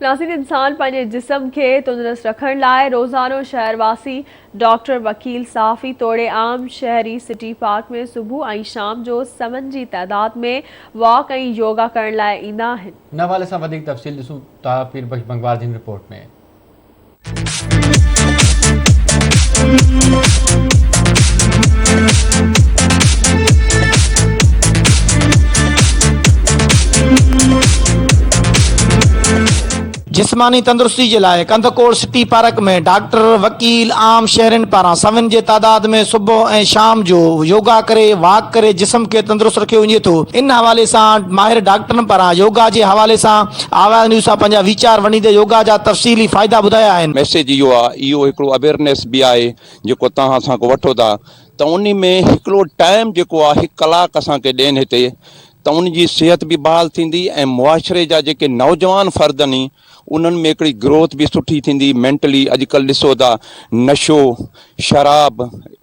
नाज़रीन, इंसान पंहिंजे जिस्म खे तंदुरुस्त रखण लाइ रोज़ानो शहरवासी डॉक्टर वकील सहाफ़ी तोड़े आम शहरी सिटी पार्क में सुबुह ऐं शाम जो समन जी तइदाद में वॉक ऐं योगा करण लाइ ईंदा आहिनि। इन हवाले सां वधीक तफ़सील ॾिसूं था पीरबख्श बंगवार जी रिपोर्ट में। जिस्मानी तंदुरुस्ती के लिए कंदकोट सिटी पार्क में डॉक्टर वकील आम शहरन पारा सवन के तादाद में सुबह ए शाम जो योगा करे वॉक करे जिस्म के तंदुरुस्त रखियो वञे थो। इन हवाले से माहिर डॉक्टरन पारा योगा के हवाले से आवाज़ न्यूज़ सां पंहिंजा वीचार वंडींदे योगा जा तफ़सीली फ़ाइदा ॿुधाया आहिनि। मैसेज इहो हिकिड़ो अवेयरनेस भी आहे जेको तव्हां असांखो वठो था त उन में हिकिड़ो टाइम जेको आहे 1 कलाक असांखे ॾियनि हिते त उन जी सेहत भी बहाल थींदी ऐं मुआशरे जा जेके नौजवान फ़र्द आहिनि उन्हनि में हिकिड़ी ग्रोथ भी सुठी थींदी। मेंटली अॼुकल्ह ॾिसो था नशो शराब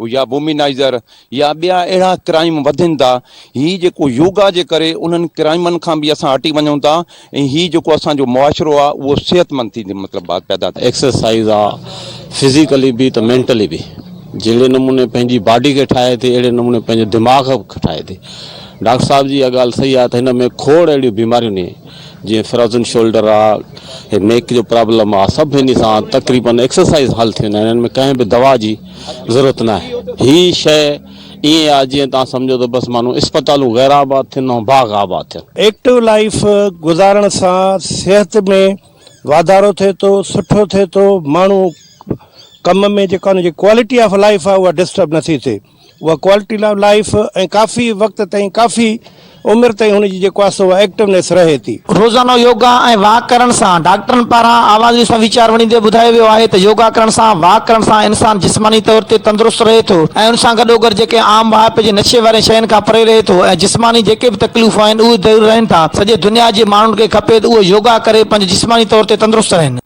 या वुमिनाइज़र या ॿिया अहिड़ा क्राइम वधनि था। हीअ जेको योगा जे करे उन्हनि क्राइमनि खां बि असां हटी वञूं था ऐं हीअ जेको असांजो मुआशरो आहे उहो सेहतमंद थींदी मतिलबु बात पैदा थिए। एक्सरसाइज आहे फिज़िकली भी तो मेंटली भी जहिड़े नमूने पंहिंजी बॉडी खे ठाहे थी अहिड़े नमूने पंहिंजे दिमाग़ खे ठाहे थी। डॉक्टर साहब जी इहा ॻाल्हि सही आहे त हिन में खोड़ अहिड़ियूं बीमारियूं आहिनि जीअं फ्रोज़न शोल्डर आहे नेक जो प्रॉब्लम आहे सभु हिन सां तक़रीबन एक्सरसाइज हल थींदा आहिनि। हिन में कंहिं बि दवा जी ज़रूरत न आहे। हीअ शइ ईअं आहे जीअं तव्हां सम्झो त बसि माण्हू अस्पतालूं गैर आबाद थियनि ऐं बाग़ आबाद थियनि। एक्टिव लाइफ गुज़ारण सां सिहत में वाधारो थिए थो, सुठो थिए थो। माण्हू कम में जेका हुनजी क्वालिटी ऑफ लाइफ आहे उहा डिस्टर्ब नथी थिए। उहा क्वालिटी ऑफ लाइफ ऐं काफ़ी वक़्त ताईं काफ़ी उम्र ताईं हुनजी जेको आहे सो एक्टिवनेस रहे थी। रोज़ानो योगा ऐं वॉक करण सां डॉक्टरन पारां आवाज़ सां वीचार वंडींदे ॿुधायो वियो आहे त योगा करण सां वॉक करण सां इंसान जिस्मानी तौर ते तंदुरुस्त रहे थो ऐं उन सां गॾोगॾु जेके आम वाइप जे नशे वारे शयुनि खां परे रहे थो ऐं जिस्मानी जेके बि तकलीफ़ूं आहिनि उहे दूर रहनि था। सॼे दुनिया जे माण्हुनि खे खपे त उहे योगा करे पंहिंजे जिस्मानी तौर ते तंदुरुस्त रहनि।